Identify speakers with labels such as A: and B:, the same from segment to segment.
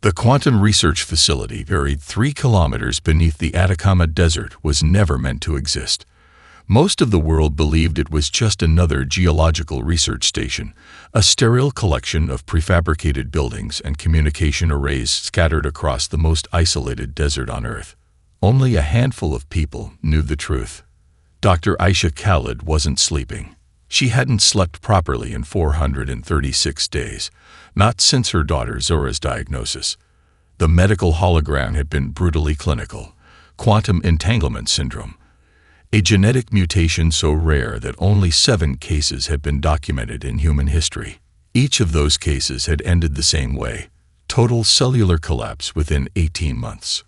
A: The quantum research facility, buried 3 kilometers beneath the Atacama Desert, was never meant to exist. Most of the world believed it was just another geological research station, a sterile collection of prefabricated buildings and communication arrays scattered across the most isolated desert on Earth. Only a handful of people knew the truth. Dr. Aisha Khalid wasn't sleeping. She hadn't slept properly in 436 days, not since her daughter Zora's diagnosis. The medical hologram had been brutally clinical: quantum entanglement syndrome, a genetic mutation so rare that only 7 cases had been documented in human history. Each of those cases had ended the same way: total cellular collapse within 18 months.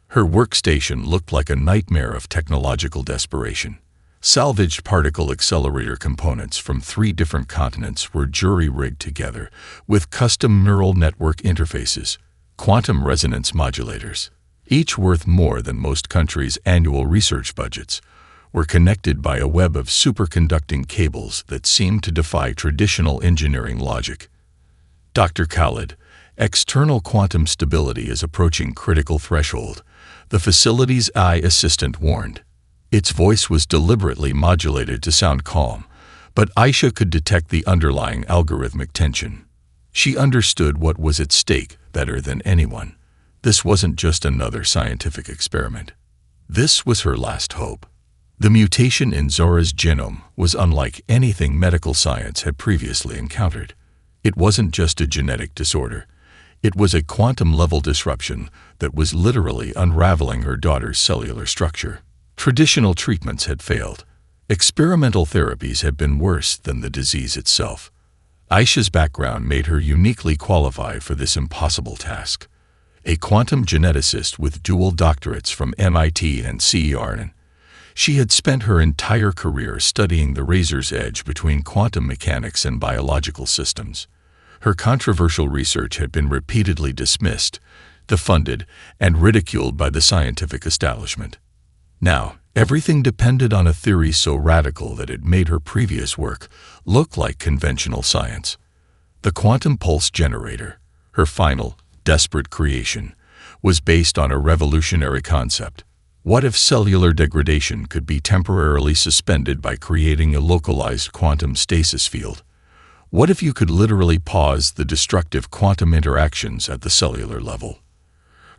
A: Her workstation looked like a nightmare of technological desperation. Salvaged particle accelerator components from 3 different continents were jury-rigged together, with custom neural network interfaces, quantum resonance modulators, each worth more than most countries' annual research budgets, were connected by a web of superconducting cables that seemed to defy traditional engineering logic. Dr. Khalid, external quantum stability is approaching critical threshold, the facility's AI assistant warned. Its voice was deliberately modulated to sound calm, but Aisha could detect the underlying algorithmic tension. She understood what was at stake better than anyone. This wasn't just another scientific experiment. This was her last hope. The mutation in Zora's genome was unlike anything medical science had previously encountered. It wasn't just a genetic disorder. It was a quantum-level disruption that was literally unraveling her daughter's cellular structure. Traditional treatments had failed. Experimental therapies had been worse than the disease itself. Aisha's background made her uniquely qualified for this impossible task. A quantum geneticist with dual doctorates from MIT and CERN, she had spent her entire career studying the razor's edge between quantum mechanics and biological systems. Her controversial research had been repeatedly dismissed, defunded, and ridiculed by the scientific establishment. Now, everything depended on a theory so radical that it made her previous work look like conventional science. The quantum pulse generator, her final, desperate creation, was based on a revolutionary concept. What if cellular degradation could be temporarily suspended by creating a localized quantum stasis field? What if you could literally pause the destructive quantum interactions at the cellular level?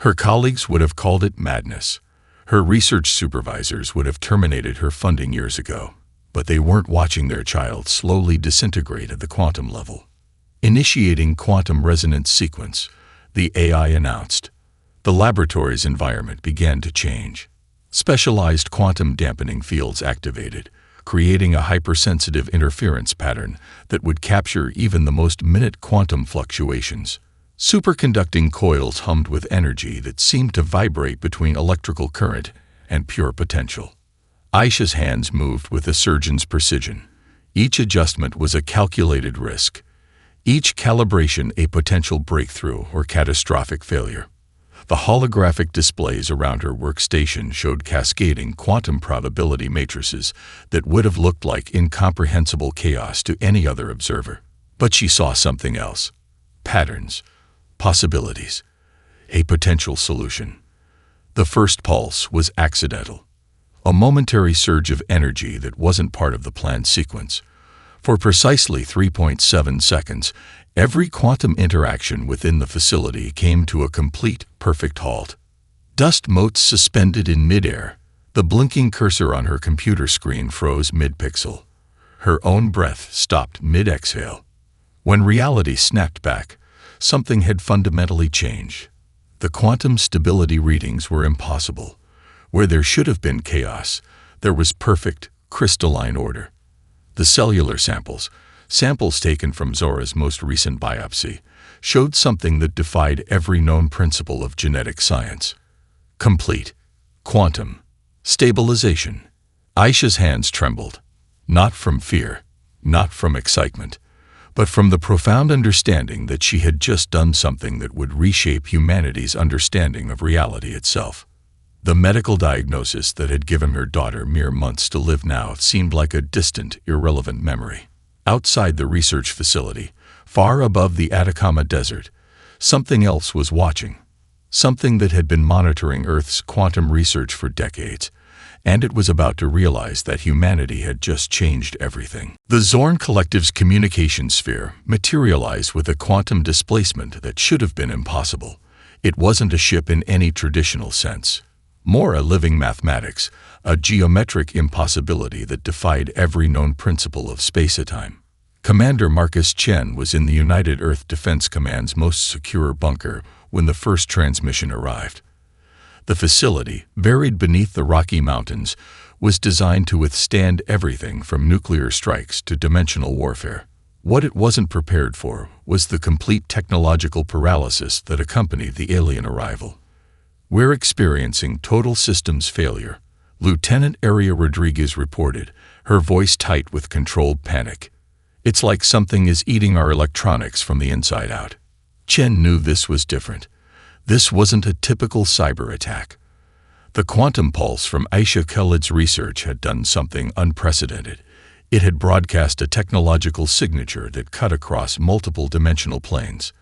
A: Her colleagues would have called it madness. Her research supervisors would have terminated her funding years ago, but they weren't watching their child slowly disintegrate at the quantum level. Initiating quantum resonance sequence, the AI announced. The laboratory's environment began to change. Specialized quantum dampening fields activated, creating a hypersensitive interference pattern that would capture even the most minute quantum fluctuations. Superconducting coils hummed with energy that seemed to vibrate between electrical current and pure potential. Aisha's hands moved with a surgeon's precision. Each adjustment was a calculated risk. Each calibration a potential breakthrough or catastrophic failure. The holographic displays around her workstation showed cascading quantum probability matrices that would have looked like incomprehensible chaos to any other observer. But she saw something else. Patterns. Possibilities. A potential solution. The first pulse was accidental. A momentary surge of energy that wasn't part of the planned sequence. For precisely 3.7 seconds, every quantum interaction within the facility came to a complete, perfect halt. Dust motes suspended in midair. The blinking cursor on her computer screen froze mid-pixel. Her own breath stopped mid-exhale. When reality snapped back, something had fundamentally changed. The quantum stability readings were impossible. Where there should have been chaos, there was perfect, crystalline order. The cellular samples taken from Zora's most recent biopsy, showed something that defied every known principle of genetic science. Complete quantum stabilization. Aisha's hands trembled, not from fear, not from excitement, but from the profound understanding that she had just done something that would reshape humanity's understanding of reality itself. The medical diagnosis that had given her daughter mere months to live now seemed like a distant, irrelevant memory. Outside the research facility, far above the Atacama Desert, Something else was watching. Something that had been monitoring Earth's quantum research for decades, and it was about to realize that humanity had just changed everything. The Zorn Collective's communication sphere materialized with a quantum displacement that should have been impossible. It wasn't a ship in any traditional sense. More a living mathematics, a geometric impossibility that defied every known principle of space-time. Commander Marcus Chen was in the United Earth Defense Command's most secure bunker when the first transmission arrived. The facility, buried beneath the Rocky Mountains, was designed to withstand everything from nuclear strikes to dimensional warfare. What it wasn't prepared for was the complete technological paralysis that accompanied the alien arrival. "We're experiencing total systems failure," Lieutenant Aria Rodriguez reported, her voice tight with controlled panic. "It's like something is eating our electronics from the inside out." Chen knew this was different. This wasn't a typical cyber attack. The quantum pulse from Aisha Khalid's research had done something unprecedented. It had broadcast a technological signature that cut across multiple dimensional planes.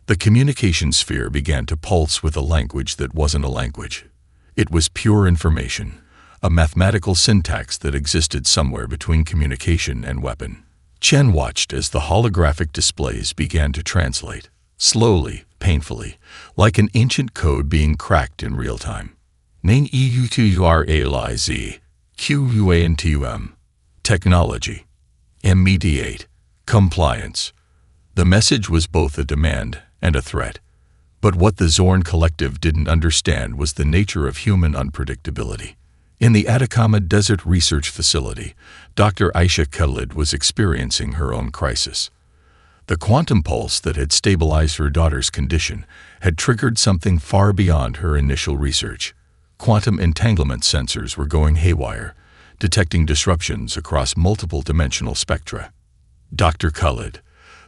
A: The communication sphere began to pulse with a language that wasn't a language. It was pure information, a mathematical syntax that existed somewhere between communication and weapon. Chen watched as the holographic displays began to translate, slowly, painfully, like an ancient code being cracked in real time. Nain EUTURALIZ, QUANTUM. Technology. Immediate. Compliance. The message was both a demand and a threat. But what the Zorn Collective didn't understand was the nature of human unpredictability. In the Atacama Desert Research Facility, Dr. Aisha Khalid was experiencing her own crisis. The quantum pulse that had stabilized her daughter's condition had triggered something far beyond her initial research. Quantum entanglement sensors were going haywire, detecting disruptions across multiple dimensional spectra. "Dr. Khalid,"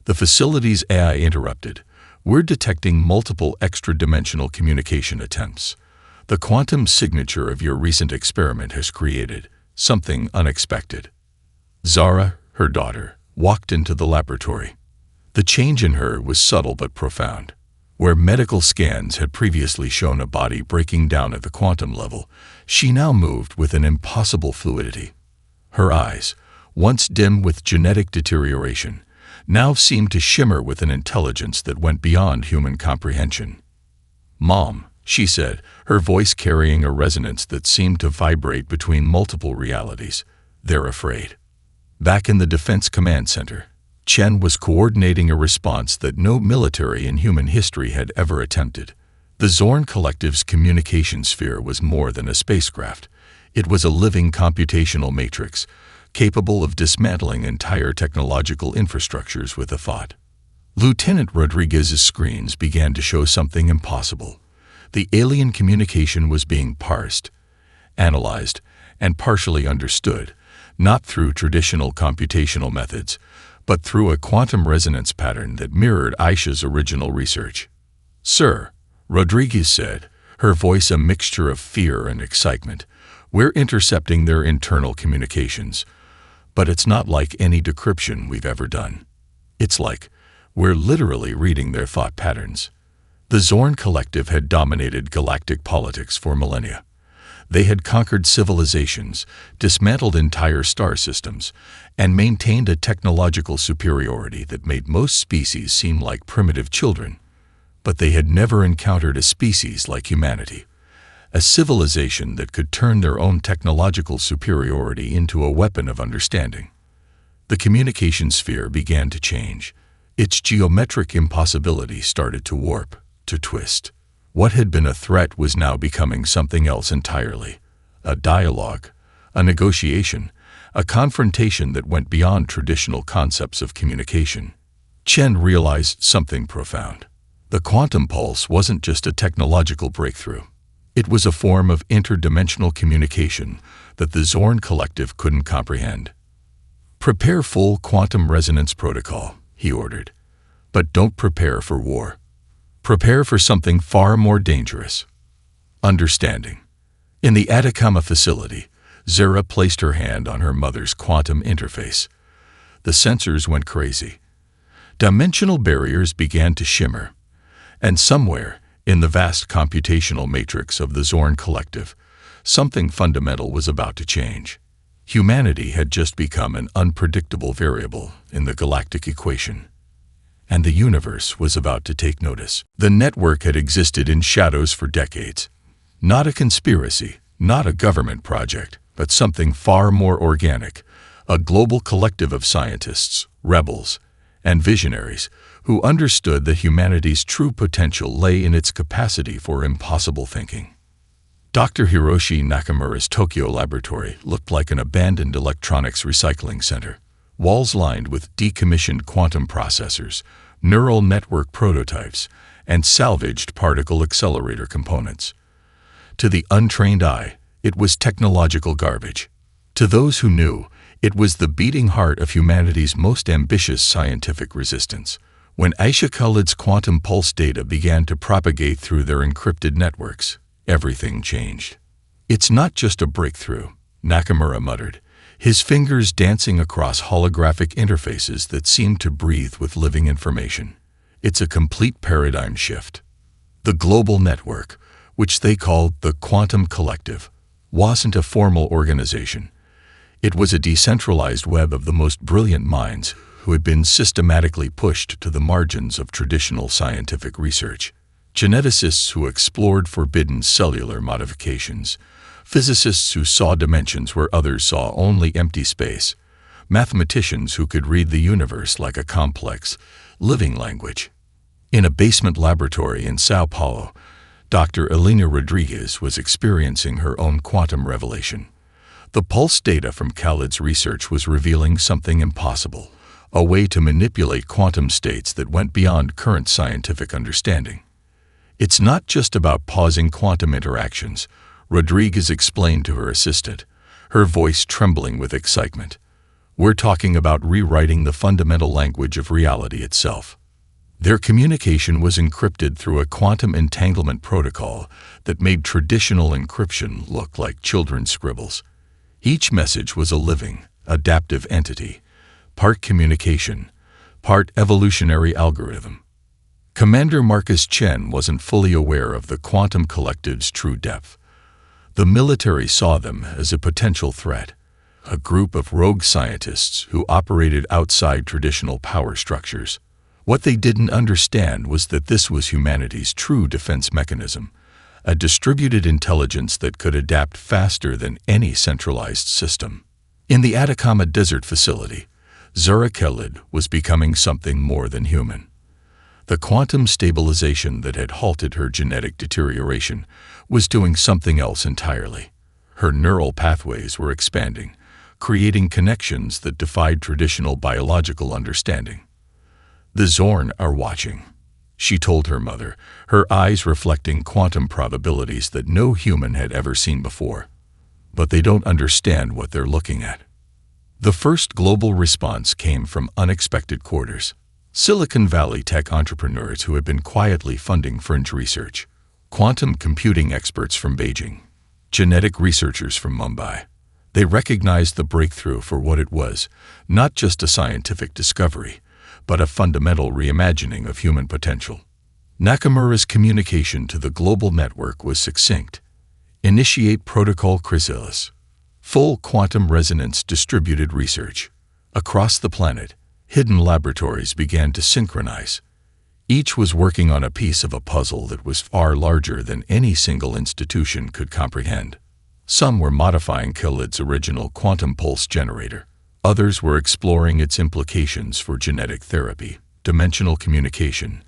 A: the facility's AI interrupted, "we're detecting multiple extra-dimensional communication attempts. The quantum signature of your recent experiment has created something unexpected." Zara, her daughter, walked into the laboratory. The change in her was subtle but profound. Where medical scans had previously shown a body breaking down at the quantum level, she now moved with an impossible fluidity. Her eyes, once dim with genetic deterioration, now seemed to shimmer with an intelligence that went beyond human comprehension. "Mom," she said, her voice carrying a resonance that seemed to vibrate between multiple realities. "They're afraid." Back in the Defense Command Center, Chen was coordinating a response that no military in human history had ever attempted. The Zorn Collective's communication sphere was more than a spacecraft. It was a living computational matrix, capable of dismantling entire technological infrastructures with a thought. Lieutenant Rodriguez's screens began to show something impossible. The alien communication was being parsed, analyzed, and partially understood, not through traditional computational methods, but through a quantum resonance pattern that mirrored Aisha's original research. "Sir," Rodriguez said, her voice a mixture of fear and excitement, "we're intercepting their internal communications. But it's not like any decryption we've ever done. It's like we're literally reading their thought patterns." The Zorn Collective had dominated galactic politics for millennia. They had conquered civilizations, dismantled entire star systems, and maintained a technological superiority that made most species seem like primitive children. But they had never encountered a species like humanity, a civilization that could turn their own technological superiority into a weapon of understanding. The communication sphere began to change. Its geometric impossibility started to warp, to twist. What had been a threat was now becoming something else entirely. A dialogue, a negotiation, a confrontation that went beyond traditional concepts of communication. Chen realized something profound. The quantum pulse wasn't just a technological breakthrough. It was a form of interdimensional communication that the Zorn Collective couldn't comprehend. "Prepare full quantum resonance protocol," he ordered. "But don't prepare for war. Prepare for something far more dangerous. Understanding." In the Atacama facility, Zara placed her hand on her mother's quantum interface. The sensors went crazy. Dimensional barriers began to shimmer. And somewhere, in the vast computational matrix of the Zorn Collective, something fundamental was about to change. Humanity had just become an unpredictable variable in the galactic equation, and the universe was about to take notice. The network had existed in shadows for decades. Not a conspiracy, not a government project, but something far more organic, a global collective of scientists, rebels, and visionaries who understood that humanity's true potential lay in its capacity for impossible thinking. Dr. Hiroshi Nakamura's Tokyo laboratory looked like an abandoned electronics recycling center, walls lined with decommissioned quantum processors, neural network prototypes, and salvaged particle accelerator components. To the untrained eye, it was technological garbage. To those who knew, it was the beating heart of humanity's most ambitious scientific resistance. When Aisha Khalid's quantum pulse data began to propagate through their encrypted networks, everything changed. "It's not just a breakthrough," Nakamura muttered, his fingers dancing across holographic interfaces that seemed to breathe with living information. "It's a complete paradigm shift." The global network, which they called the Quantum Collective, wasn't a formal organization. It was a decentralized web of the most brilliant minds who had been systematically pushed to the margins of traditional scientific research. Geneticists who explored forbidden cellular modifications, physicists who saw dimensions where others saw only empty space, mathematicians who could read the universe like a complex, living language. In a basement laboratory in Sao Paulo, Dr. Elena Rodriguez was experiencing her own quantum revelation. The pulse data from Khalid's research was revealing something impossible, a way to manipulate quantum states that went beyond current scientific understanding. "It's not just about pausing quantum interactions," Rodriguez explained to her assistant, her voice trembling with excitement. "We're talking about rewriting the fundamental language of reality itself." Their communication was encrypted through a quantum entanglement protocol that made traditional encryption look like children's scribbles. Each message was a living, adaptive entity, part communication, part evolutionary algorithm. Commander Marcus Chen wasn't fully aware of the Quantum Collective's true depth. The military saw them as a potential threat, a group of rogue scientists who operated outside traditional power structures. What they didn't understand was that this was humanity's true defense mechanism, a distributed intelligence that could adapt faster than any centralized system. In the Atacama Desert facility, Zura Khalid was becoming something more than human. The quantum stabilization that had halted her genetic deterioration was doing something else entirely. Her neural pathways were expanding, creating connections that defied traditional biological understanding. "The Zorn are watching," she told her mother, her eyes reflecting quantum probabilities that no human had ever seen before. "But they don't understand what they're looking at." The first global response came from unexpected quarters. Silicon Valley tech entrepreneurs who had been quietly funding fringe research, quantum computing experts from Beijing, genetic researchers from Mumbai. They recognized the breakthrough for what it was, not just a scientific discovery, but a fundamental reimagining of human potential. Nakamura's communication to the global network was succinct. "Initiate Protocol Chrysalis. Full quantum resonance distributed research." Across the planet, hidden laboratories began to synchronize. Each was working on a piece of a puzzle that was far larger than any single institution could comprehend. Some were modifying Khalid's original quantum pulse generator. Others were exploring its implications for genetic therapy, dimensional communication,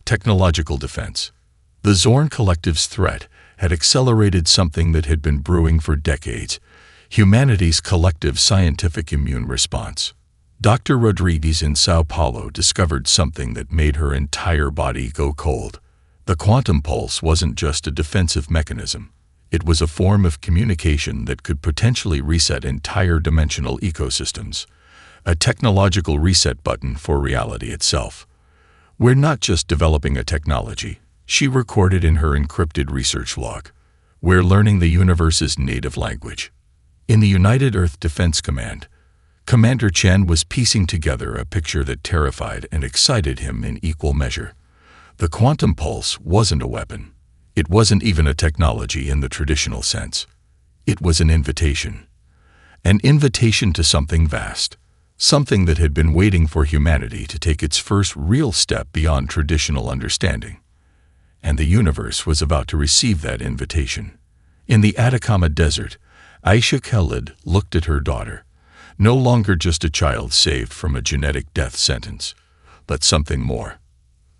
A: technological defense. The Zorn Collective's threat had accelerated something that had been brewing for decades: humanity's collective scientific immune response. Dr. Rodriguez in Sao Paulo discovered something that made her entire body go cold. The quantum pulse wasn't just a defensive mechanism. It was a form of communication that could potentially reset entire dimensional ecosystems, a technological reset button for reality itself. "We're not just developing a technology," she recorded in her encrypted research log. "We're learning the universe's native language." In the United Earth Defense Command, Commander Chen was piecing together a picture that terrified and excited him in equal measure. The quantum pulse wasn't a weapon. It wasn't even a technology in the traditional sense. It was an invitation. An invitation to something vast, something that had been waiting for humanity to take its first real step beyond traditional understanding. And the universe was about to receive that invitation. In the Atacama Desert, Aisha Khalid looked at her daughter, no longer just a child saved from a genetic death sentence, but something more.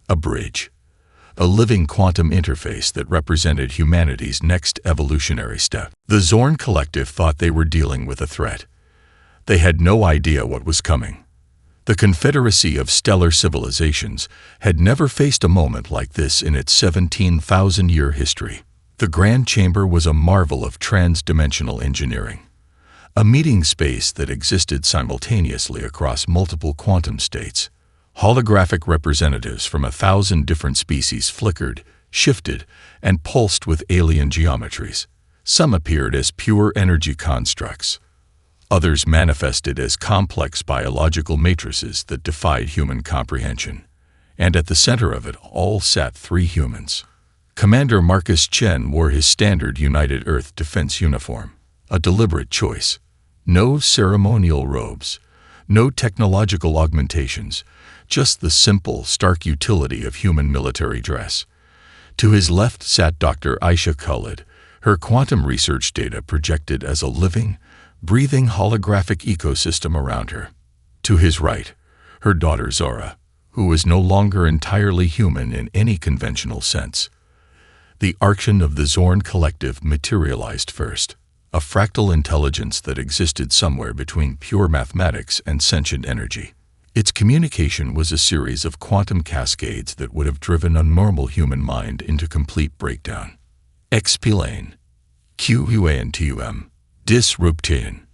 A: A bridge. A living quantum interface that represented humanity's next evolutionary step. The Zorn Collective thought they were dealing with a threat. They had no idea what was coming. The Confederacy of Stellar Civilizations had never faced a moment like this in its 17,000-year history. The Grand Chamber was a marvel of trans-dimensional engineering. A meeting space that existed simultaneously across multiple quantum states. Holographic representatives from 1,000 different species flickered, shifted, and pulsed with alien geometries. Some appeared as pure energy constructs. Others manifested as complex biological matrices that defied human comprehension. And at the center of it all sat 3 humans. Commander Marcus Chen wore his standard United Earth Defense uniform, a deliberate choice. No ceremonial robes, no technological augmentations, just the simple, stark utility of human military dress. To his left sat Dr. Aisha Khalid, her quantum research data projected as a living, breathing holographic ecosystem around her. To his right, her daughter Zora, who was no longer entirely human in any conventional sense. The archon of the Zorn Collective materialized first, a fractal intelligence that existed somewhere between pure mathematics and sentient energy. Its communication was a series of quantum cascades that would have driven a normal human mind into complete breakdown. Expilane. QUANTUM. Disruption.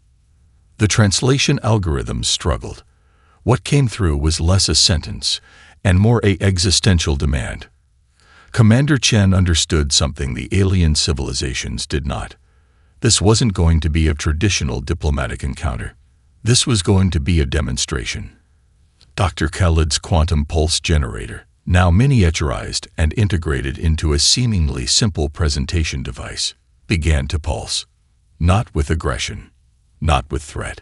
A: The translation algorithms struggled. What came through was less a sentence and more an existential demand. Commander Chen understood something the alien civilizations did not. This wasn't going to be a traditional diplomatic encounter. This was going to be a demonstration. Dr. Khalid's quantum pulse generator, now miniaturized and integrated into a seemingly simple presentation device, began to pulse. Not with aggression, not with threat,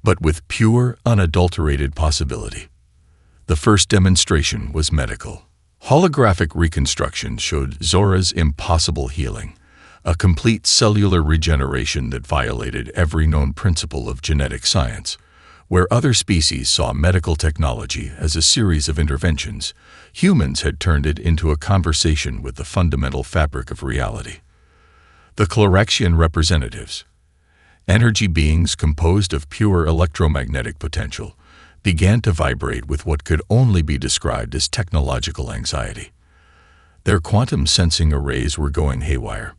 A: but with pure, unadulterated possibility. The first demonstration was medical. Holographic reconstruction showed Zora's impossible healing, a complete cellular regeneration that violated every known principle of genetic science. Where other species saw medical technology as a series of interventions, humans had turned it into a conversation with the fundamental fabric of reality. The Cloraxian representatives, energy beings composed of pure electromagnetic potential, began to vibrate with what could only be described as technological anxiety. Their quantum sensing arrays were going haywire.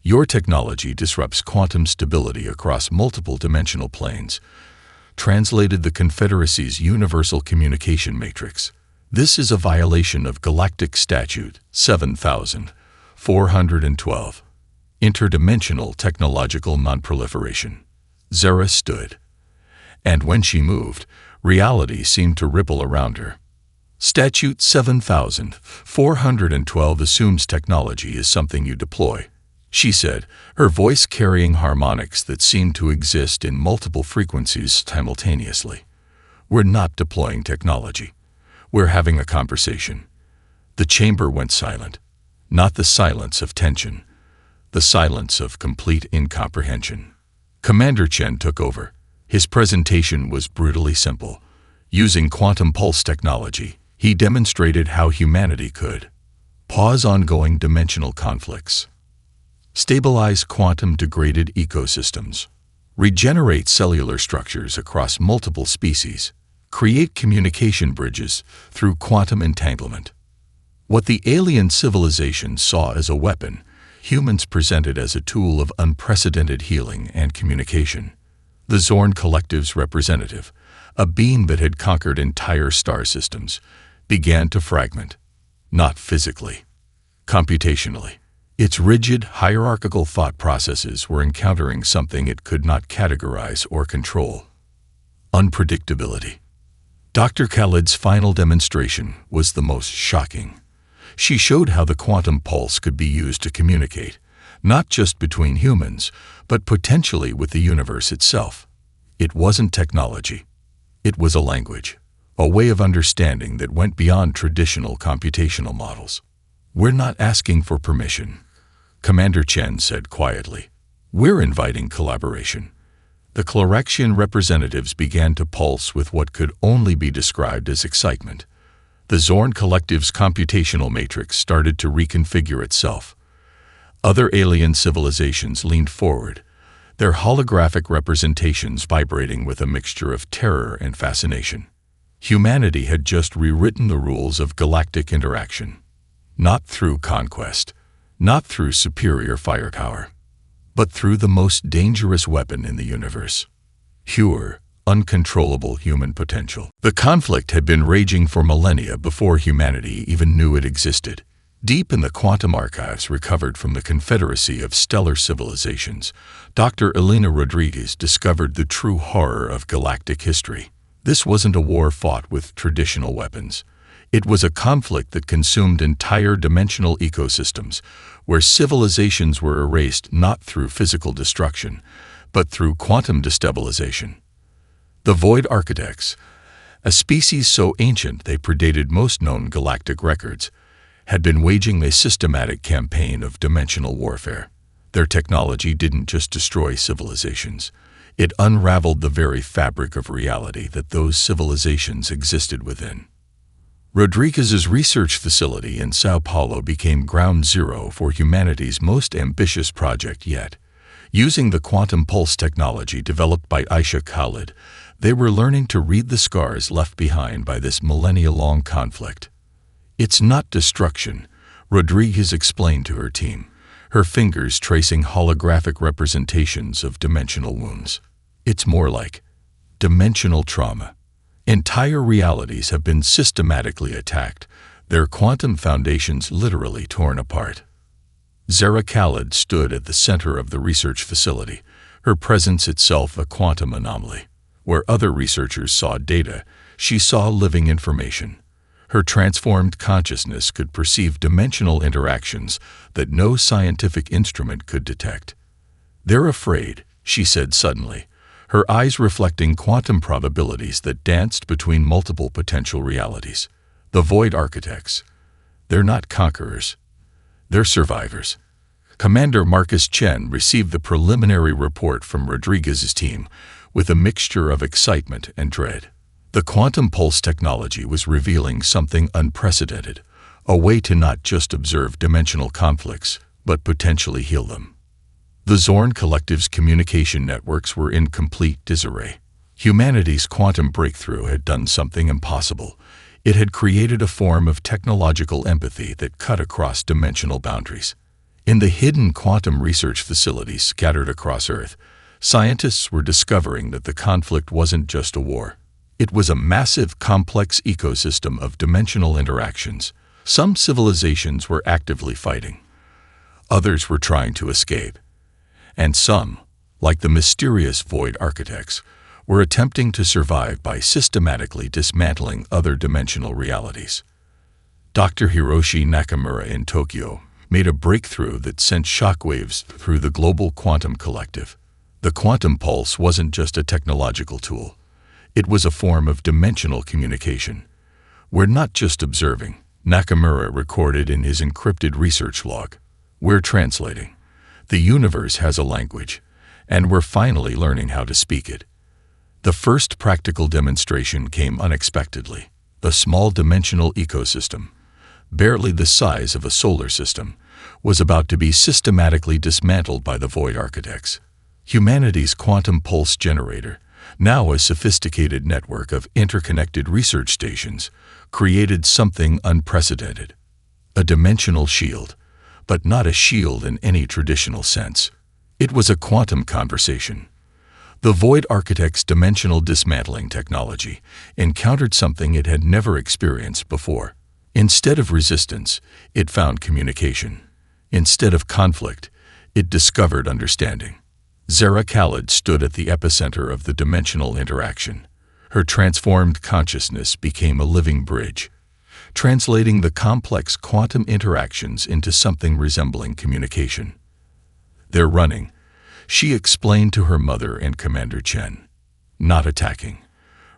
A: Your technology disrupts quantum stability across multiple dimensional planes, translated the Confederacy's Universal Communication Matrix. This is a violation of Galactic Statute 7412. Interdimensional technological nonproliferation. Zara stood. And when she moved, reality seemed to ripple around her. Statute 7412 assumes technology is something you deploy, she said, her voice carrying harmonics that seemed to exist in multiple frequencies simultaneously. We're not deploying technology. We're having a conversation. The chamber went silent. Not the silence of tension. The silence of complete incomprehension. Commander Chen took over. His presentation was brutally simple. Using quantum pulse technology, he demonstrated how humanity could pause ongoing dimensional conflicts, stabilize quantum-degraded ecosystems, regenerate cellular structures across multiple species, create communication bridges through quantum entanglement. What the alien civilizations saw as a weapon, humans presented as a tool of unprecedented healing and communication. The Zorn Collective's representative, a being that had conquered entire star systems, began to fragment, not physically, computationally. Its rigid, hierarchical thought processes were encountering something it could not categorize or control. Unpredictability. Dr. Khalid's final demonstration was the most shocking. She showed how the quantum pulse could be used to communicate, not just between humans, but potentially with the universe itself. It wasn't technology. It was a language, a way of understanding that went beyond traditional computational models. "We're not asking for permission," Commander Chen said quietly. "We're inviting collaboration." The Galaxian representatives began to pulse with what could only be described as excitement. The Zorn Collective's computational matrix started to reconfigure itself. Other alien civilizations leaned forward, their holographic representations vibrating with a mixture of terror and fascination. Humanity had just rewritten the rules of galactic interaction. Not through conquest, not through superior firepower, but through the most dangerous weapon in the universe: pure, uncontrollable human potential. The conflict had been raging for millennia before humanity even knew it existed. Deep in the quantum archives recovered from the Confederacy of Stellar Civilizations, Dr. Elena Rodriguez discovered the true horror of galactic history. This wasn't a war fought with traditional weapons. It was a conflict that consumed entire dimensional ecosystems, where civilizations were erased not through physical destruction, but through quantum destabilization. The Void Architects, a species so ancient they predated most known galactic records, had been waging a systematic campaign of dimensional warfare. Their technology didn't just destroy civilizations. It unraveled the very fabric of reality that those civilizations existed within. Rodriguez's research facility in Sao Paulo became ground zero for humanity's most ambitious project yet. Using the quantum pulse technology developed by Aisha Khalid, they were learning to read the scars left behind by this millennia-long conflict. "It's not destruction," Rodriguez explained to her team, her fingers tracing holographic representations of dimensional wounds. "It's more like dimensional trauma. Entire realities have been systematically attacked, their quantum foundations literally torn apart." Zara Khalid stood at the center of the research facility, her presence itself a quantum anomaly. Where other researchers saw data, she saw living information. Her transformed consciousness could perceive dimensional interactions that no scientific instrument could detect. "They're afraid," she said suddenly, her eyes reflecting quantum probabilities that danced between multiple potential realities. "The Void Architects. They're not conquerors. They're survivors." Commander Marcus Chen received the preliminary report from Rodriguez's team with a mixture of excitement and dread. The quantum pulse technology was revealing something unprecedented, a way to not just observe dimensional conflicts, but potentially heal them. The Zorn Collective's communication networks were in complete disarray. Humanity's quantum breakthrough had done something impossible. It had created a form of technological empathy that cut across dimensional boundaries. In the hidden quantum research facilities scattered across Earth, scientists were discovering that the conflict wasn't just a war. It was a massive, complex ecosystem of dimensional interactions. Some civilizations were actively fighting. Others were trying to escape. And some, like the mysterious Void Architects, were attempting to survive by systematically dismantling other dimensional realities. Dr. Hiroshi Nakamura in Tokyo made a breakthrough that sent shockwaves through the global quantum collective. The quantum pulse wasn't just a technological tool. It was a form of dimensional communication. "We're not just observing," Nakamura recorded in his encrypted research log. "We're translating. The universe has a language, and we're finally learning how to speak it." The first practical demonstration came unexpectedly. A small dimensional ecosystem, barely the size of a solar system, was about to be systematically dismantled by the Void Architects. Humanity's quantum pulse generator, now a sophisticated network of interconnected research stations, created something unprecedented. A dimensional shield, but not a shield in any traditional sense. It was a quantum conversation. The Void Architect's dimensional dismantling technology encountered something it had never experienced before. Instead of resistance, it found communication. Instead of conflict, it discovered understanding. Zara Khalid stood at the epicenter of the dimensional interaction. Her transformed consciousness became a living bridge, translating the complex quantum interactions into something resembling communication. "They're running," she explained to her mother and Commander Chen. "Not attacking.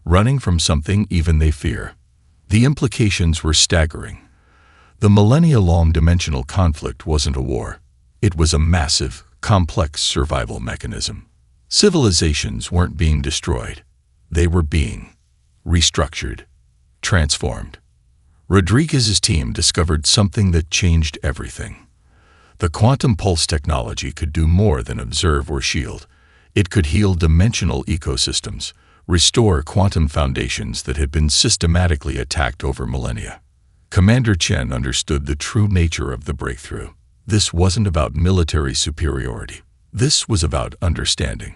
A: Running from something even they fear." The implications were staggering. The millennia-long dimensional conflict wasn't a war. It was a massive, complex survival mechanism. Civilizations weren't being destroyed. They were being restructured, transformed. Rodriguez's team discovered something that changed everything. The quantum pulse technology could do more than observe or shield. It could heal dimensional ecosystems, restore quantum foundations that had been systematically attacked over millennia. Commander Chen understood the true nature of the breakthrough. This wasn't about military superiority. This was about understanding,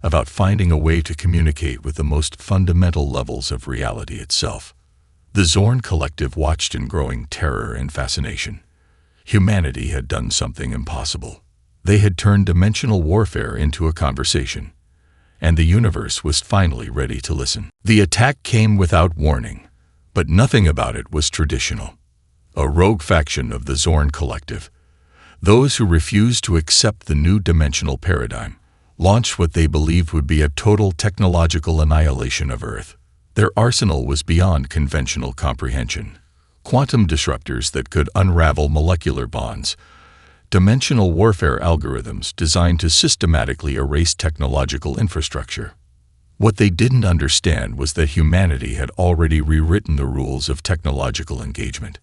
A: about finding a way to communicate with the most fundamental levels of reality itself. The Zorn Collective watched in growing terror and fascination. Humanity had done something impossible. They had turned dimensional warfare into a conversation, and the universe was finally ready to listen. The attack came without warning, but nothing about it was traditional. A rogue faction of the Zorn Collective, those who refused to accept the new dimensional paradigm, launched what they believed would be a total technological annihilation of Earth. Their arsenal was beyond conventional comprehension. Quantum disruptors that could unravel molecular bonds, dimensional warfare algorithms designed to systematically erase technological infrastructure. What they didn't understand was that humanity had already rewritten the rules of technological engagement.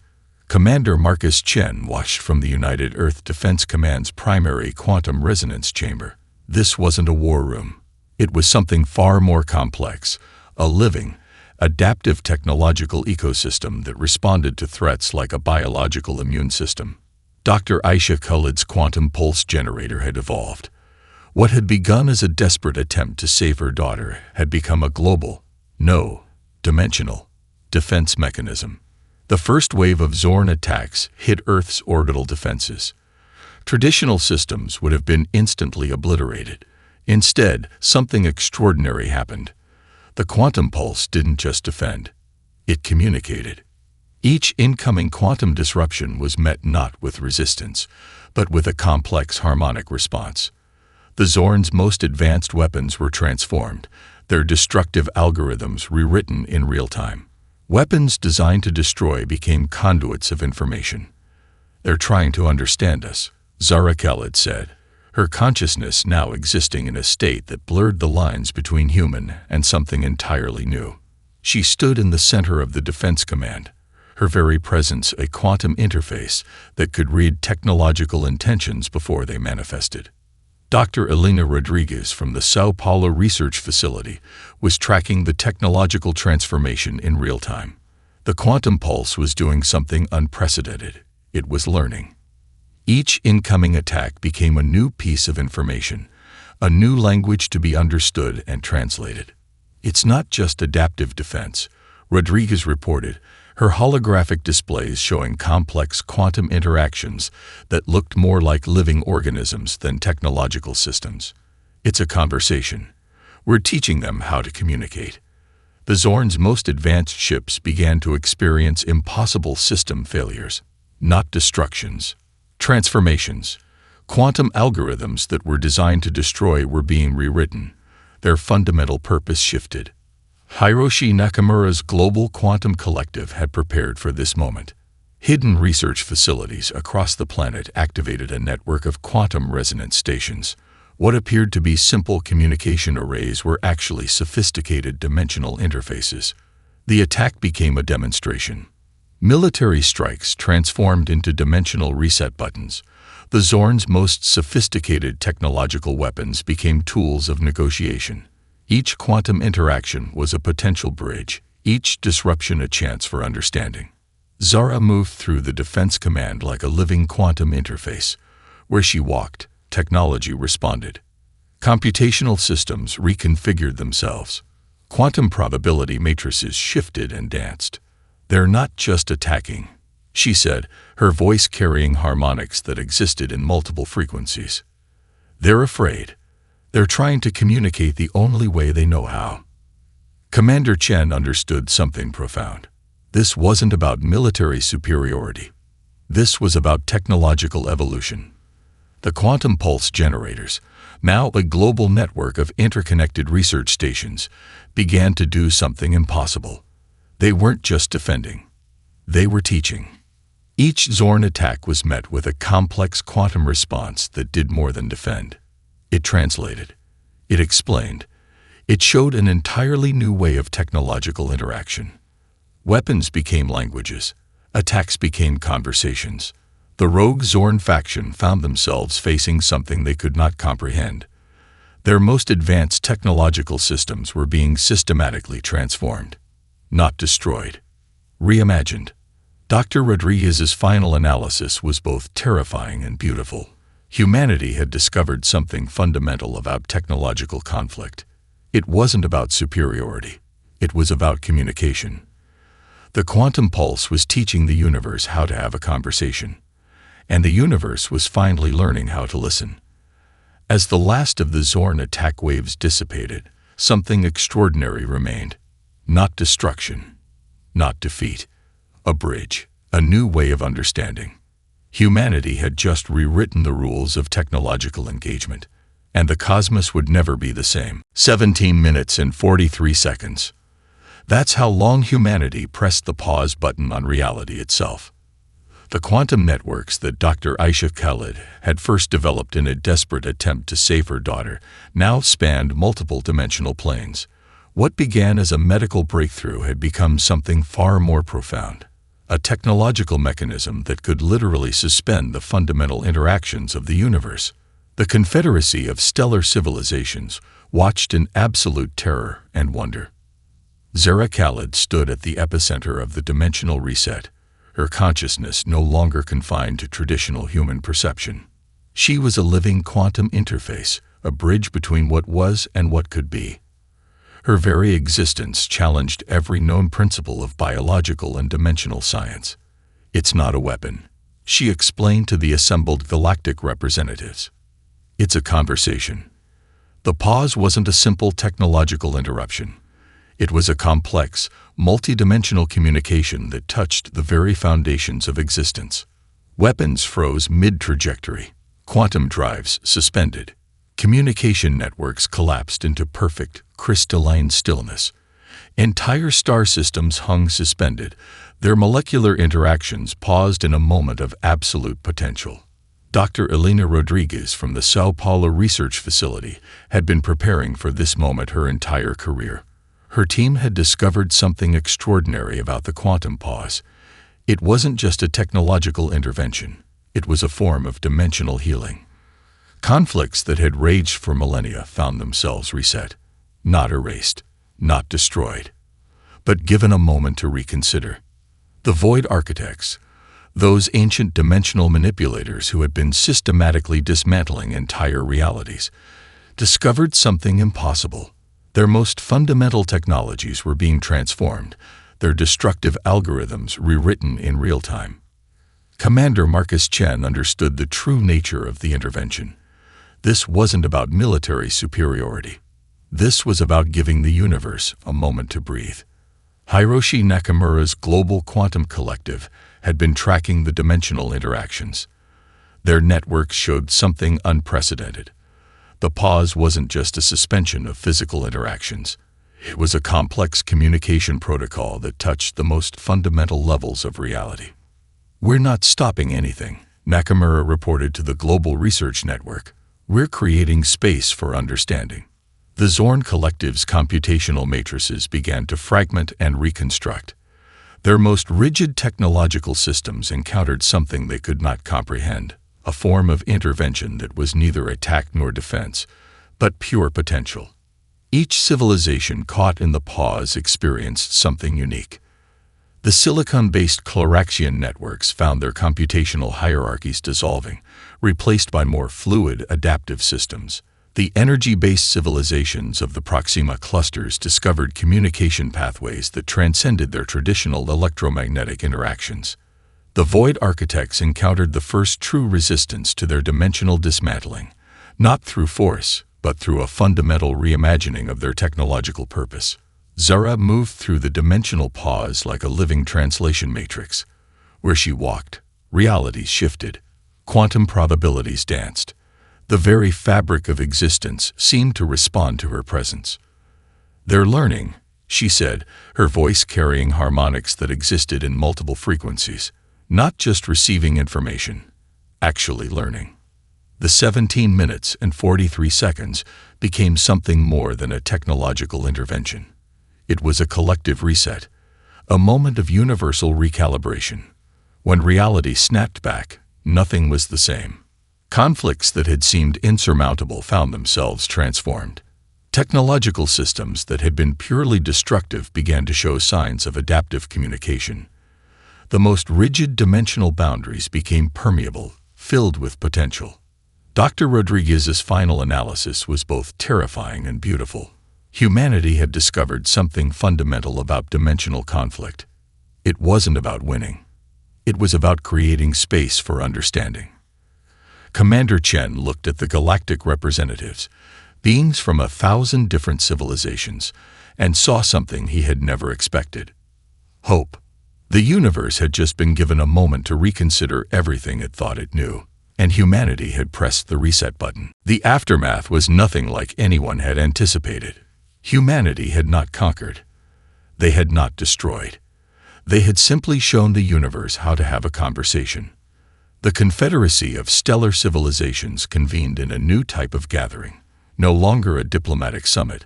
A: Commander Marcus Chen watched from the United Earth Defense Command's primary quantum resonance chamber. This wasn't a war room. It was something far more complex, a living, adaptive technological ecosystem that responded to threats like a biological immune system. Dr. Aisha Khalid's quantum pulse generator had evolved. What had begun as a desperate attempt to save her daughter had become a global, dimensional defense mechanism. The first wave of Zorn attacks hit Earth's orbital defenses. Traditional systems would have been instantly obliterated. Instead, something extraordinary happened. The quantum pulse didn't just defend, it communicated. Each incoming quantum disruption was met not with resistance, but with a complex harmonic response. The Zorn's most advanced weapons were transformed, their destructive algorithms rewritten in real time. Weapons designed to destroy became conduits of information. "They're trying to understand us," Zara Khalid said, her consciousness now existing in a state that blurred the lines between human and something entirely new. She stood in the center of the Defense Command, her very presence a quantum interface that could read technological intentions before they manifested. Dr. Elena Rodriguez from the Sao Paulo Research Facility was tracking the technological transformation in real time. The quantum pulse was doing something unprecedented. It was learning. Each incoming attack became a new piece of information, a new language to be understood and translated. "It's not just adaptive defense," Rodriguez reported, her holographic displays showing complex quantum interactions that looked more like living organisms than technological systems. "It's a conversation. We're teaching them how to communicate." The Zorn's most advanced ships began to experience impossible system failures, not destructions, transformations. Quantum algorithms that were designed to destroy were being rewritten. Their fundamental purpose shifted. Hiroshi Nakamura's Global Quantum Collective had prepared for this moment. Hidden research facilities across the planet activated a network of quantum resonance stations. What appeared to be simple communication arrays were actually sophisticated dimensional interfaces. The attack became a demonstration. Military strikes transformed into dimensional reset buttons. The Zorn's most sophisticated technological weapons became tools of negotiation. Each quantum interaction was a potential bridge, each disruption a chance for understanding. Zara moved through the Defense Command like a living quantum interface. Where she walked, technology responded. Computational systems reconfigured themselves. Quantum probability matrices shifted and danced. "They're not just attacking," she said, her voice carrying harmonics that existed in multiple frequencies. "They're afraid. They're trying to communicate the only way they know how." Commander Chen understood something profound. This wasn't about military superiority. This was about technological evolution. The quantum pulse generators, now a global network of interconnected research stations, began to do something impossible. They weren't just defending. They were teaching. Each Zorn attack was met with a complex quantum response that did more than defend. It translated. It explained. It showed an entirely new way of technological interaction. Weapons became languages. Attacks became conversations. The rogue Zorn faction found themselves facing something they could not comprehend. Their most advanced technological systems were being systematically transformed, not destroyed, reimagined. Dr. Rodriguez's final analysis was both terrifying and beautiful. Humanity had discovered something fundamental about technological conflict. It wasn't about superiority. It was about communication. The quantum pulse was teaching the universe how to have a conversation, and the universe was finally learning how to listen. As the last of the Zorn attack waves dissipated, something extraordinary remained. Not destruction, not defeat. A bridge, a new way of understanding. Humanity had just rewritten the rules of technological engagement, and the cosmos would never be the same. 17 minutes and 43 seconds. That's how long humanity pressed the pause button on reality itself. The quantum networks that Dr. Aisha Khalid had first developed in a desperate attempt to save her daughter now spanned multiple dimensional planes. What began as a medical breakthrough had become something far more profound. A technological mechanism that could literally suspend the fundamental interactions of the universe. The confederacy of stellar civilizations watched in absolute terror and wonder. Zara Khalid stood at the epicenter of the dimensional reset, her consciousness no longer confined to traditional human perception. She was a living quantum interface, a bridge between what was and what could be. Her very existence challenged every known principle of biological and dimensional science. It's not a weapon, she explained to the assembled galactic representatives. It's a conversation. The pause wasn't a simple technological interruption. It was a complex, multidimensional communication that touched the very foundations of existence. Weapons froze mid-trajectory. Quantum drives suspended. Communication networks collapsed into perfect, crystalline stillness. Entire star systems hung suspended, their molecular interactions paused in a moment of absolute potential. Dr. Elena Rodriguez from the Sao Paulo Research Facility had been preparing for this moment her entire career. Her team had discovered something extraordinary about the quantum pause. It wasn't just a technological intervention. It was a form of dimensional healing. Conflicts that had raged for millennia found themselves reset, not erased, not destroyed, but given a moment to reconsider. The void architects, those ancient dimensional manipulators who had been systematically dismantling entire realities, discovered something impossible. Their most fundamental technologies were being transformed, their destructive algorithms rewritten in real time. Commander Marcus Chen understood the true nature of the intervention. This wasn't about military superiority. This was about giving the universe a moment to breathe. Hiroshi Nakamura's Global Quantum Collective had been tracking the dimensional interactions. Their networks showed something unprecedented. The pause wasn't just a suspension of physical interactions. It was a complex communication protocol that touched the most fundamental levels of reality. "We're not stopping anything," Nakamura reported to the Global Research Network. "We're creating space for understanding." The Zorn Collective's computational matrices began to fragment and reconstruct. Their most rigid technological systems encountered something they could not comprehend, a form of intervention that was neither attack nor defense, but pure potential. Each civilization caught in the pause experienced something unique. The silicon-based Cloraxian networks found their computational hierarchies dissolving, replaced by more fluid, adaptive systems. The energy-based civilizations of the Proxima clusters discovered communication pathways that transcended their traditional electromagnetic interactions. The Void architects encountered the first true resistance to their dimensional dismantling, not through force, but through a fundamental reimagining of their technological purpose. Zara moved through the dimensional pause like a living translation matrix. Where she walked, realities shifted. Quantum probabilities danced. The very fabric of existence seemed to respond to her presence. "They're learning," she said, her voice carrying harmonics that existed in multiple frequencies. Not just receiving information, actually learning. The 17 minutes and 43 seconds became something more than a technological intervention. It was a collective reset, a moment of universal recalibration. When reality snapped back, nothing was the same. Conflicts that had seemed insurmountable found themselves transformed. Technological systems that had been purely destructive began to show signs of adaptive communication. The most rigid dimensional boundaries became permeable, filled with potential. Dr. Rodriguez's final analysis was both terrifying and beautiful. Humanity had discovered something fundamental about dimensional conflict. It wasn't about winning. It was about creating space for understanding. Commander Chen looked at the galactic representatives, beings from 1,000 different civilizations, and saw something he had never expected. Hope. The universe had just been given a moment to reconsider everything it thought it knew, and humanity had pressed the reset button. The aftermath was nothing like anyone had anticipated. Humanity had not conquered. They had not destroyed. They had simply shown the universe how to have a conversation. The confederacy of stellar civilizations convened in a new type of gathering, no longer a diplomatic summit,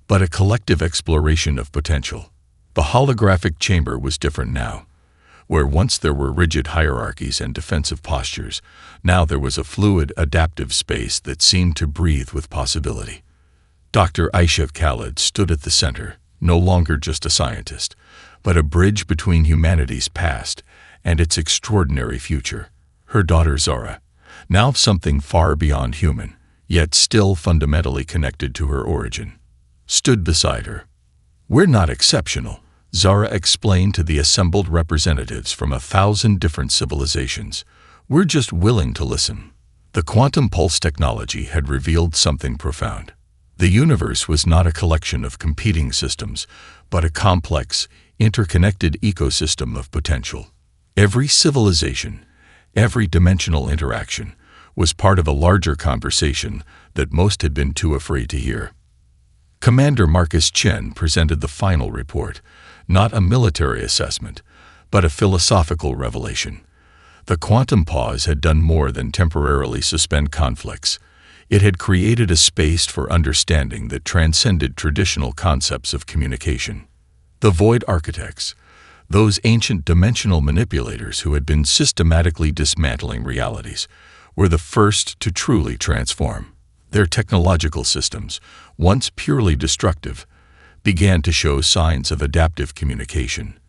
A: but a collective exploration of potential. The holographic chamber was different now. Where once there were rigid hierarchies and defensive postures, now there was a fluid, adaptive space that seemed to breathe with possibility. Dr. Aisha Khalid stood at the center, no longer just a scientist, but a bridge between humanity's past and its extraordinary future. Her daughter Zara, now something far beyond human, yet still fundamentally connected to her origin, stood beside her. "We're not exceptional," Zara explained to the assembled representatives from 1,000 different civilizations. "We're just willing to listen." The quantum pulse technology had revealed something profound. The universe was not a collection of competing systems, but a complex, interconnected ecosystem of potential. Every civilization, every dimensional interaction, was part of a larger conversation that most had been too afraid to hear. Commander Marcus Chen presented the final report, not a military assessment, but a philosophical revelation. The quantum pause had done more than temporarily suspend conflicts. It had created a space for understanding that transcended traditional concepts of communication. The void architects, those ancient dimensional manipulators who had been systematically dismantling realities, were the first to truly transform. Their technological systems, once purely destructive, began to show signs of adaptive communication.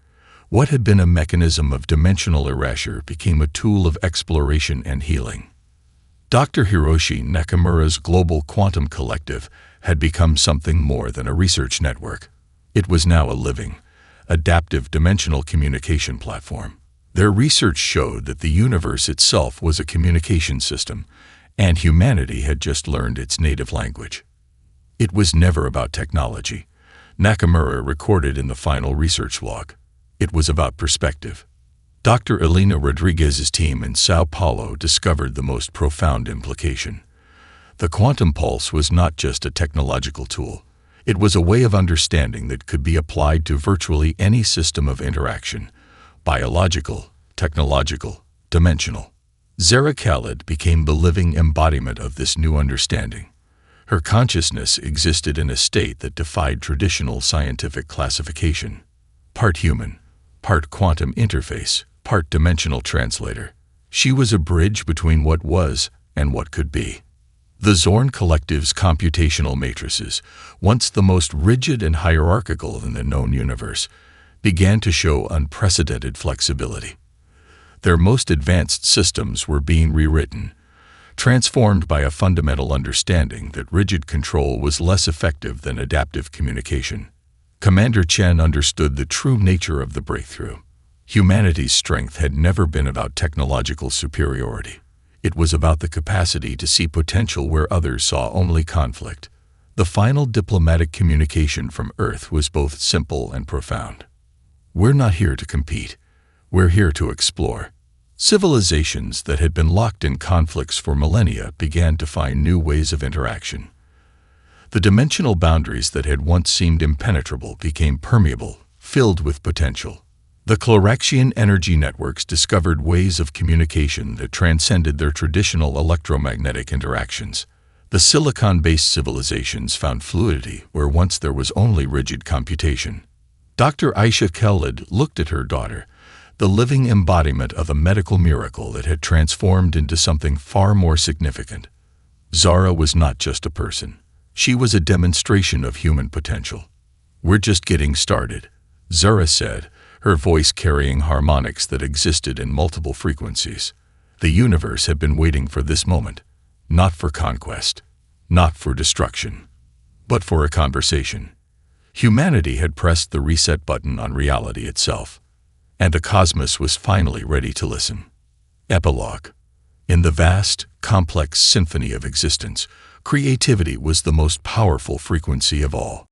A: What had been a mechanism of dimensional erasure became a tool of exploration and healing. Dr. Hiroshi Nakamura's Global Quantum Collective had become something more than a research network. It was now a living, adaptive dimensional communication platform. Their research showed that the universe itself was a communication system, and humanity had just learned its native language. It was never about technology, Nakamura recorded in the final research log. It was about perspective. Dr. Elena Rodriguez's team in Sao Paulo discovered the most profound implication. The quantum pulse was not just a technological tool. It was a way of understanding that could be applied to virtually any system of interaction, biological, technological, dimensional. Zara Khalid became the living embodiment of this new understanding. Her consciousness existed in a state that defied traditional scientific classification. Part human, part quantum interface, part dimensional translator. She was a bridge between what was and what could be. The Zorn Collective's computational matrices, once the most rigid and hierarchical in the known universe, began to show unprecedented flexibility. Their most advanced systems were being rewritten, transformed by a fundamental understanding that rigid control was less effective than adaptive communication. Commander Chen understood the true nature of the breakthrough. Humanity's strength had never been about technological superiority. It was about the capacity to see potential where others saw only conflict. The final diplomatic communication from Earth was both simple and profound. We're not here to compete. We're here to explore. Civilizations that had been locked in conflicts for millennia began to find new ways of interaction. The dimensional boundaries that had once seemed impenetrable became permeable, filled with potential. The Cloraxian energy networks discovered ways of communication that transcended their traditional electromagnetic interactions. The silicon-based civilizations found fluidity where once there was only rigid computation. Dr. Aisha Khalid looked at her daughter, the living embodiment of a medical miracle that had transformed into something far more significant. Zara was not just a person. She was a demonstration of human potential. "We're just getting started," Zara said, her voice carrying harmonics that existed in multiple frequencies. The universe had been waiting for this moment, not for conquest, not for destruction, but for a conversation. Humanity had pressed the reset button on reality itself, and the cosmos was finally ready to listen. Epilogue. In the vast, complex symphony of existence, creativity was the most powerful frequency of all.